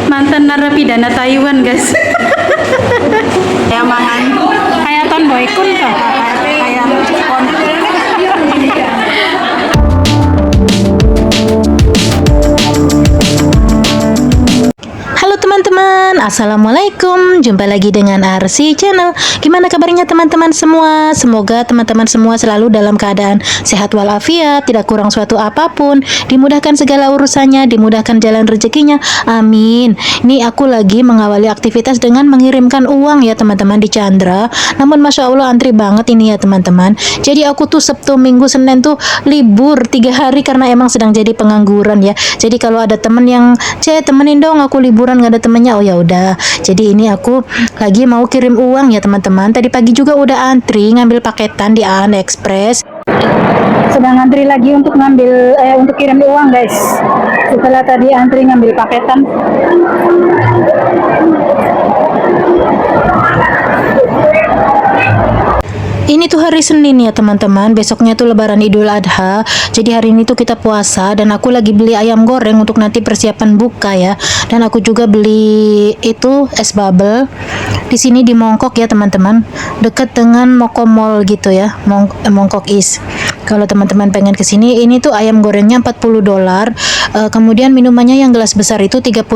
Mantan narapidana Taiwan, guys. Kayak mangan Kayak Ton Boy Kun kah? kayak kon. Halo teman-teman, Assalamualaikum. Jumpa lagi dengan Arsi Channel. Gimana kabarnya teman-teman semua? Semoga teman-teman semua selalu dalam keadaan sehat walafiat, tidak kurang suatu apapun, dimudahkan segala urusannya, dimudahkan jalan rezekinya. Amin. Ini aku lagi mengawali aktivitas dengan mengirimkan uang ya teman-teman di Chandra. Namun Masya Allah antri banget ini ya teman-teman. Jadi aku tuh Sabtu, Minggu, Senin tuh libur 3 hari karena emang sedang jadi pengangguran ya. Jadi kalau ada temen yang temenin dong aku liburan nggak ada temennya, oh ya udah. Jadi ini aku lagi mau kirim uang ya teman-teman. Tadi pagi juga udah antri ngambil paketan di AN Express. Sedang antri lagi untuk ngambil untuk kirim uang, guys. Setelah tadi antri ngambil paketan. Ini tuh hari Senin ya teman-teman, besoknya tuh Lebaran Idul Adha. Jadi hari ini tuh kita puasa dan aku lagi beli ayam goreng untuk nanti persiapan buka ya. Dan aku juga beli itu es bubble. Di sini di Mongkok ya teman-teman, dekat dengan Moko Mall gitu ya, Mongkok East. Kalau teman-teman pengen kesini, ini tuh ayam gorengnya $40. Kemudian minumannya yang gelas besar itu $35.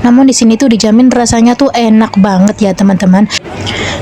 Namun di sini tuh dijamin rasanya tuh enak banget ya teman-teman.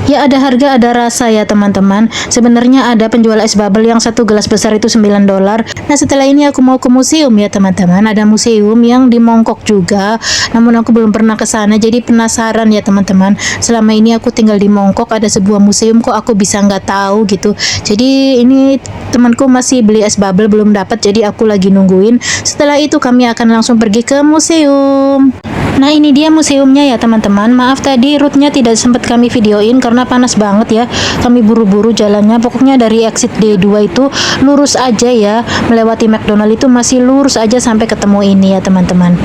Ya ada harga ada rasa ya teman-teman. Sebenarnya ada penjual es bubble yang satu gelas besar itu $9. Nah setelah ini aku mau ke museum ya teman-teman. Ada museum yang di Mongkok juga. Namun aku belum pernah ke sana jadi penasaran ya teman-teman. Selama ini aku tinggal di Mongkok ada sebuah museum kok aku bisa nggak tahu gitu. Jadi ini temanku masih beli es bubble belum dapat jadi aku lagi nungguin. Setelah itu kami akan langsung pergi ke museum. Nah ini dia museumnya ya teman-teman. Maaf tadi route-nya tidak sempat kami videoin karena panas banget ya. Kami buru-buru jalannya. Pokoknya dari exit D2 itu lurus aja ya. Melewati McDonald itu masih lurus aja sampai ketemu ini ya teman-teman.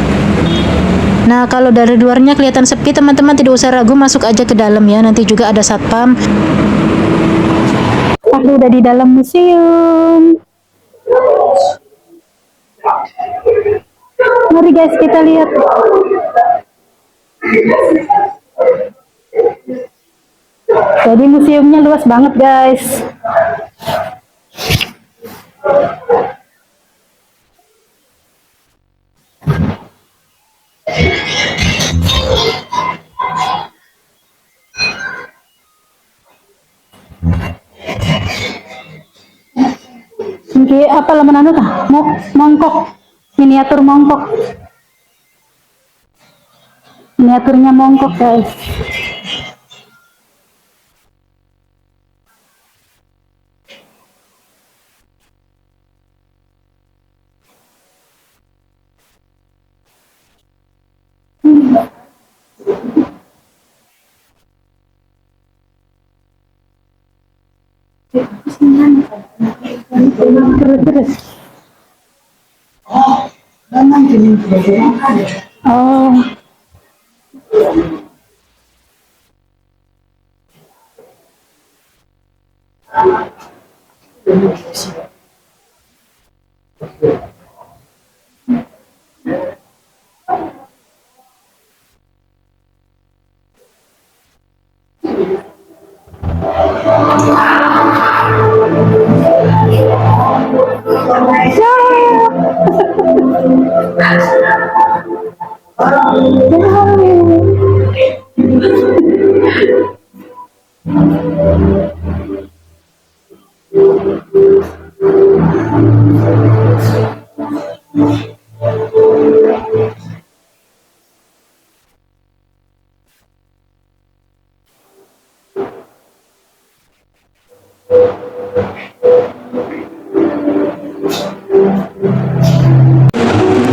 Nah kalau dari luarnya kelihatan sepi teman-teman, tidak usah ragu masuk aja ke dalam ya. Nanti juga ada satpam. Aku udah di dalam museum. Mari guys kita lihat. Jadi museumnya luas banget guys. Ini apa laman anu tah? Mongkok. Miniatur Mongkok. Miniaturnya Mongkok guys. Terus. Oh.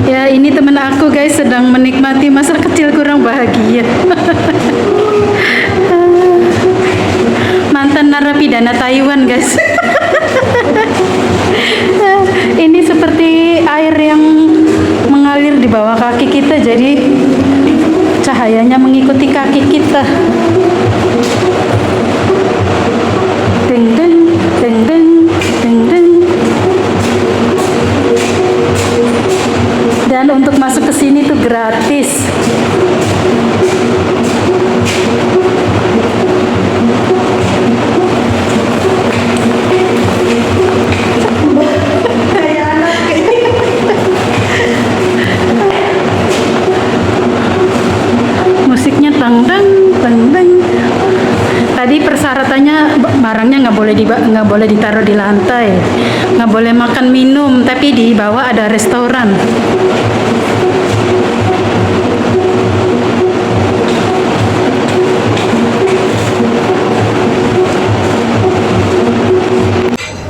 Ya ini temen aku guys sedang menikmati masa kecil kurang bahagia. Mantan narapidana Taiwan guys. Ini seperti air yang mengalir di bawah kaki kita, jadi cahayanya mengikuti kaki kita. Deng deng deng deng deng deng. Dan untuk masuk ke sini tuh gratis. barangnya nggak boleh ditaruh di lantai, nggak boleh makan minum, tapi di bawah ada restoran.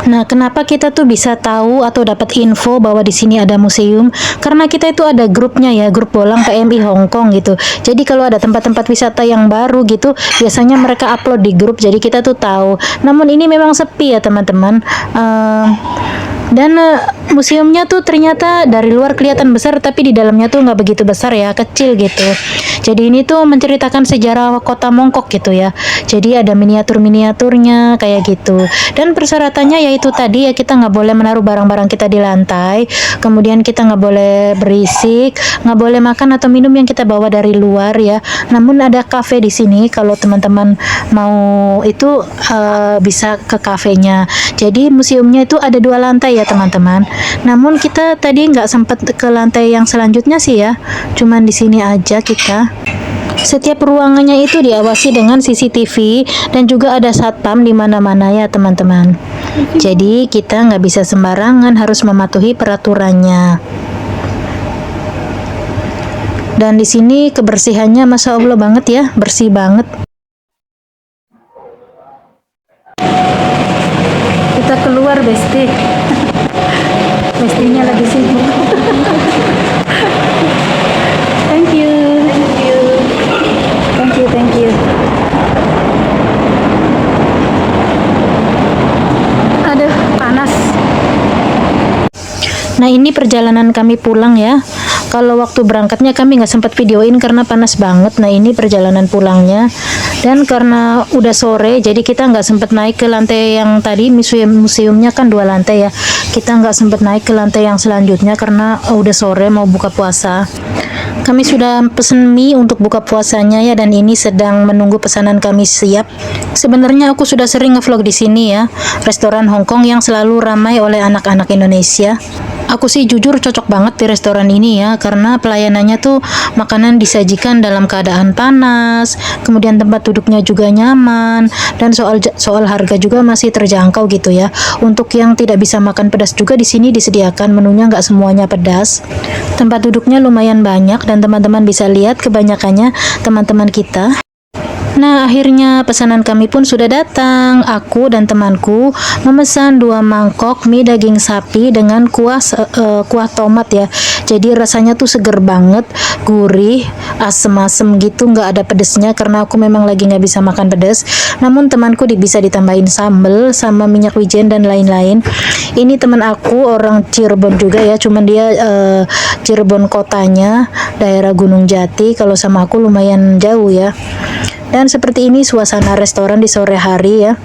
Nah, kenapa kita tuh bisa tahu atau dapat info bahwa di sini ada museum? Karena kita itu ada grupnya ya, grup Bolang PMI Hong Kong gitu. Jadi kalau ada tempat-tempat wisata yang baru gitu, biasanya mereka upload di grup. Jadi kita tuh tahu. Namun ini memang sepi ya teman-teman. Dan museumnya tuh ternyata dari luar kelihatan besar, tapi di dalamnya tuh nggak begitu besar ya, kecil gitu. Jadi ini tuh menceritakan sejarah kota Mongkok gitu ya. Jadi ada miniatur-miniaturnya kayak gitu. Dan persyaratannya yaitu tadi ya, kita nggak boleh menaruh barang-barang kita di lantai. Kemudian kita nggak boleh berisik, nggak boleh makan atau minum yang kita bawa dari luar ya. Namun ada kafe di sini, kalau teman-teman mau itu bisa ke kafenya. Jadi museumnya itu ada 2 lantai ya teman-teman. Namun kita tadi nggak sempat ke lantai yang selanjutnya sih ya. Cuman di sini aja kita. Setiap ruangannya itu diawasi dengan CCTV dan juga ada satpam di mana-mana ya teman-teman. Jadi kita nggak bisa sembarangan, harus mematuhi peraturannya. Dan di sini kebersihannya Masya Allah banget ya, bersih banget. Kita keluar Besti. Bestinya lagi sibuk. Thank you. Thank you. Aduh, panas. Nah, ini perjalanan kami pulang ya. Kalau waktu berangkatnya kami nggak sempat videoin karena panas banget. Nah, ini perjalanan pulangnya. Dan karena udah sore, jadi kita nggak sempat naik ke lantai yang tadi, museumnya kan 2 lantai ya. Kita nggak sempat naik ke lantai yang selanjutnya karena udah sore mau buka puasa. Kami sudah pesen mie untuk buka puasanya ya, dan ini sedang menunggu pesanan kami siap. Sebenarnya aku sudah sering ngevlog di sini ya, restoran Hong Kong yang selalu ramai oleh anak-anak Indonesia. Aku sih jujur cocok banget di restoran ini ya, karena pelayanannya tuh makanan disajikan dalam keadaan panas, kemudian tempat duduknya juga nyaman, dan soal harga juga masih terjangkau gitu ya. Untuk yang tidak bisa makan pedas juga di sini disediakan menunya, nggak semuanya pedas. Tempat duduknya lumayan banyak dan teman-teman bisa lihat kebanyakannya teman-teman kita. Nah, akhirnya pesanan kami pun sudah datang. Aku dan temanku memesan 2 mangkok mie daging sapi dengan kuah tomat ya. Jadi rasanya tuh seger banget, gurih, asem-asem gitu, nggak ada pedesnya karena aku memang lagi nggak bisa makan pedas. Namun temanku bisa ditambahin sambal sama minyak wijen dan lain-lain. Ini teman aku orang Cirebon juga ya, cuman dia Cirebon kotanya, daerah Gunung Jati. Kalau sama aku lumayan jauh ya. Dan seperti ini suasana restoran di sore hari ya,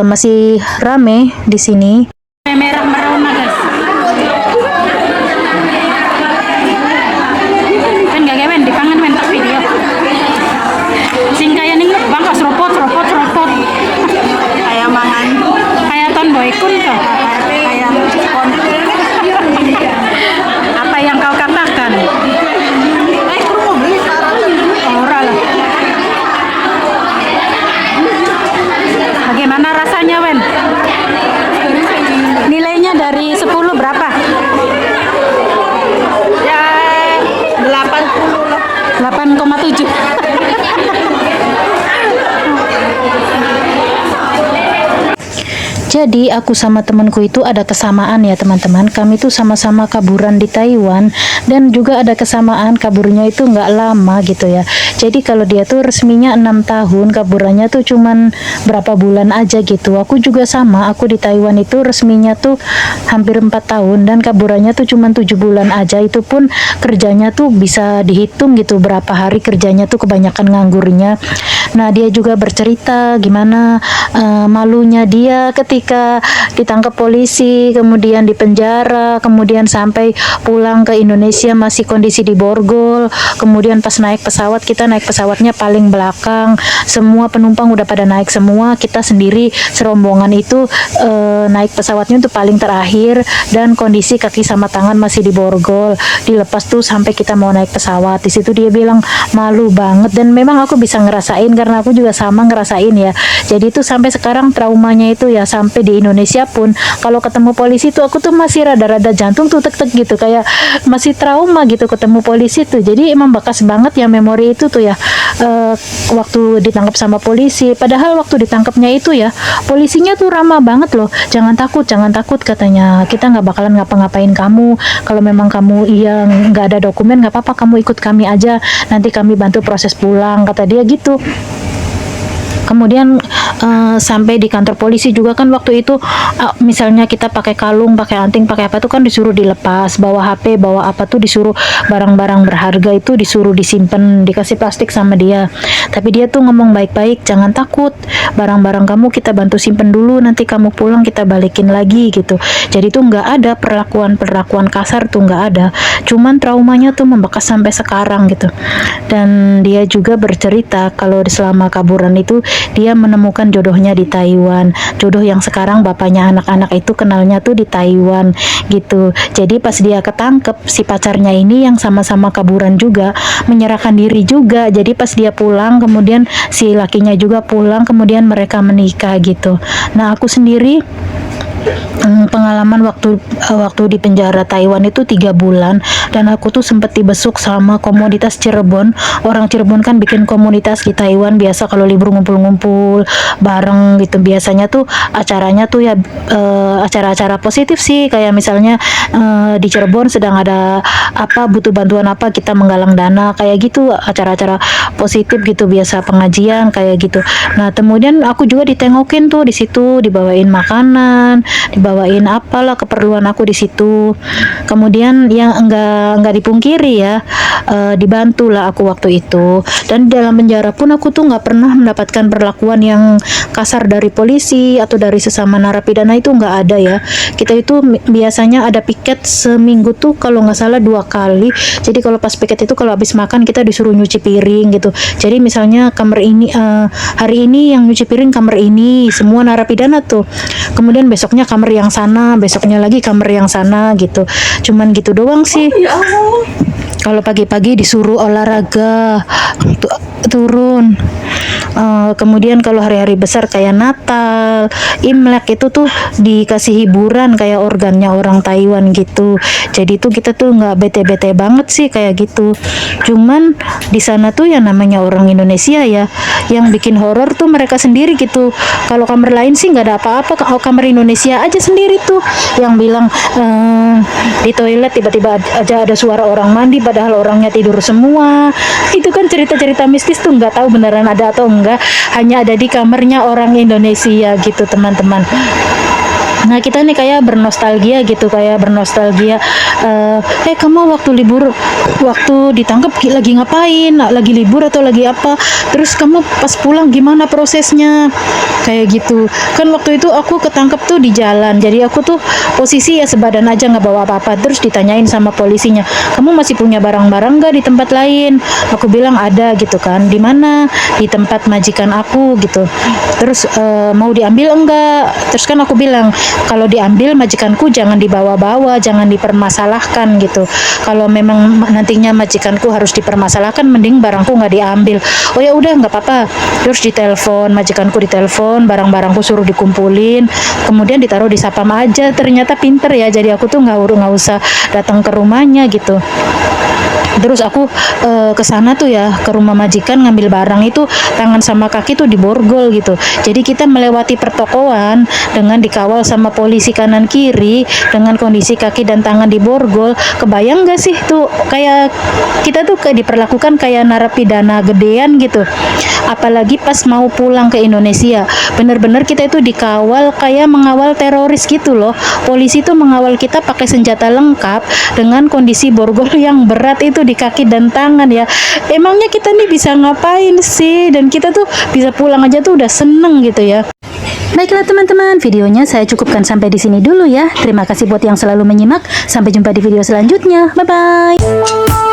masih rame di sini. Merah merona guys. Kan gak gemen dipangan men tak video. Sing kaya ning bangkas ropot. Kayak mangan. Kayak ton boykun kah? Kayak kon. Apa yang kau katakan? Ora lah. Bagaimana rasanya, Wen? Nilainya dari 10 berapa? Ya 80 lah. 8,7. Jadi aku sama temanku itu ada kesamaan ya teman-teman. Kami tuh sama-sama kaburan di Taiwan, dan juga ada kesamaan kaburnya itu nggak lama gitu ya. Jadi kalau dia tuh resminya 6 tahun, kaburannya tuh cuman berapa bulan aja gitu. Aku juga sama, aku di Taiwan itu resminya tuh hampir 4 tahun dan kaburannya tuh cuman 7 bulan aja. Itu pun kerjanya tuh bisa dihitung gitu berapa hari kerjanya tuh, kebanyakan nganggurnya. Nah, dia juga bercerita gimana malunya dia ketika ketika ditangkap polisi, kemudian di penjara, kemudian sampai pulang ke Indonesia masih kondisi di borgol, kemudian pas naik pesawat, kita naik pesawatnya paling belakang, semua penumpang udah pada naik semua, kita sendiri serombongan itu naik pesawatnya untuk paling terakhir, dan kondisi kaki sama tangan masih di borgol, dilepas tuh sampai kita mau naik pesawat. Di situ dia bilang malu banget, dan memang aku bisa ngerasain karena aku juga sama ngerasain ya. Jadi itu sampai sekarang traumanya itu ya, sampai di Indonesia pun kalau ketemu polisi tuh aku tuh masih rada-rada jantung tuh tek-tek gitu, kayak masih trauma gitu ketemu polisi tuh. Jadi emang bekas banget ya memori itu tuh ya, waktu ditangkap sama polisi. Padahal waktu ditangkapnya itu ya polisinya tuh ramah banget loh, jangan takut katanya, kita nggak bakalan ngapa-ngapain kamu, kalau memang kamu nggak ada dokumen nggak apa-apa, kamu ikut kami aja, nanti kami bantu proses pulang, kata dia gitu. Kemudian sampai di kantor polisi juga kan waktu itu misalnya kita pakai kalung, pakai anting, pakai apa tuh kan disuruh dilepas, bawa HP, bawa apa tuh disuruh, barang-barang berharga itu disuruh disimpan, dikasih plastik sama dia. Tapi dia tuh ngomong baik-baik, jangan takut, barang-barang kamu kita bantu simpen dulu, nanti kamu pulang kita balikin lagi gitu. Jadi tuh nggak ada perlakuan kasar tuh, nggak ada, cuman traumanya tuh membekas sampai sekarang gitu. Dan dia juga bercerita kalau selama kaburan itu dia menemukan jodohnya di Taiwan, jodoh yang sekarang bapaknya anak-anak itu kenalnya tuh di Taiwan gitu. Jadi pas dia ketangkep, si pacarnya ini yang sama-sama kaburan juga menyerahkan diri juga. Jadi pas dia pulang, kemudian si lakinya juga pulang, kemudian mereka menikah gitu. Nah aku sendiri pengalaman waktu di penjara Taiwan itu 3 bulan, dan aku tuh sempat dibesuk sama komunitas Cirebon. Orang Cirebon kan bikin komunitas di Taiwan biasa kalau libur ngumpul-ngumpul bareng gitu. Biasanya tuh acaranya tuh ya acara-acara positif sih, kayak misalnya di Cirebon sedang ada apa, butuh bantuan apa, kita menggalang dana kayak gitu, acara-acara positif gitu, biasa pengajian kayak gitu. Nah kemudian aku juga ditengokin tuh di situ, dibawain makanan, dibawain apalah keperluan aku di situ. Kemudian yang enggak dipungkiri ya, dibantulah aku waktu itu. Dan di dalam penjara pun aku tuh nggak pernah mendapatkan perlakuan yang kasar dari polisi atau dari sesama narapidana, itu nggak ada ya. Kita itu biasanya ada piket seminggu tuh kalau nggak salah 2 kali. Jadi kalau pas piket itu kalau habis makan kita disuruh nyuci piring gitu. Jadi misalnya kamar ini hari ini yang nyuci piring kamar ini semua narapidana tuh. Kemudian besoknya kamar yang sana, besoknya lagi kamar yang sana gitu. Cuman gitu doang sih. Kalau pagi-pagi disuruh olahraga, turun. Kemudian kalau hari-hari besar kayak Natal, Imlek itu tuh dikasih hiburan kayak organnya orang Taiwan gitu. Jadi tuh kita tuh nggak bete-bete banget sih kayak gitu. Cuman di sana tuh yang namanya orang Indonesia ya, yang bikin horor tuh mereka sendiri gitu. Kalau kamar lain sih nggak ada apa-apa, kalau kamar Indonesia aja sendiri tuh yang bilang di toilet tiba-tiba aja ada suara orang mandi padahal orangnya tidur semua. Itu kan cerita-cerita mistis tuh, nggak tahu beneran ada atau enggak, hanya ada di kamarnya orang Indonesia gitu teman-teman. Nah kita nih kayak bernostalgia gitu, kamu waktu libur, waktu ditangkap lagi ngapain, lagi libur atau lagi apa, terus kamu pas pulang gimana prosesnya, kayak gitu kan. Waktu itu aku ketangkep tuh di jalan, jadi aku tuh posisi ya sebadan aja, nggak bawa apa-apa. Terus ditanyain sama polisinya, kamu masih punya barang-barang nggak di tempat lain? Aku bilang ada gitu kan. Di mana? Di tempat majikan aku gitu. Terus mau diambil enggak? Terus kan aku bilang, kalau diambil majikanku jangan dibawa-bawa, jangan dipermasalahkan gitu. Kalau memang nantinya majikanku harus dipermasalahkan, mending barangku nggak diambil. Oh ya udah nggak apa-apa. Terus ditelepon, majikanku ditelepon, barang-barangku suruh dikumpulin, kemudian ditaruh di sapam aja. Ternyata pinter ya, jadi aku tuh nggak usah datang ke rumahnya gitu. Terus aku ke sana tuh ya, ke rumah majikan ngambil barang itu, tangan sama kaki tuh diborgol gitu. Jadi kita melewati pertokoan dengan dikawal sama polisi kanan kiri, dengan kondisi kaki dan tangan diborgol. Kebayang gak sih tuh, kayak kita tuh kayak diperlakukan kayak narapidana gedean gitu. Apalagi pas mau pulang ke Indonesia, bener-bener kita itu dikawal kayak mengawal teroris gitu loh. Polisi tuh mengawal kita pakai senjata lengkap dengan kondisi borgol yang berat itu di kaki dan tangan ya. Emangnya kita nih bisa ngapain sih? Dan kita tuh bisa pulang aja tuh udah seneng gitu ya. Baiklah teman-teman, videonya saya cukupkan sampai di sini dulu ya. Terima kasih buat yang selalu menyimak. Sampai jumpa di video selanjutnya. Bye bye.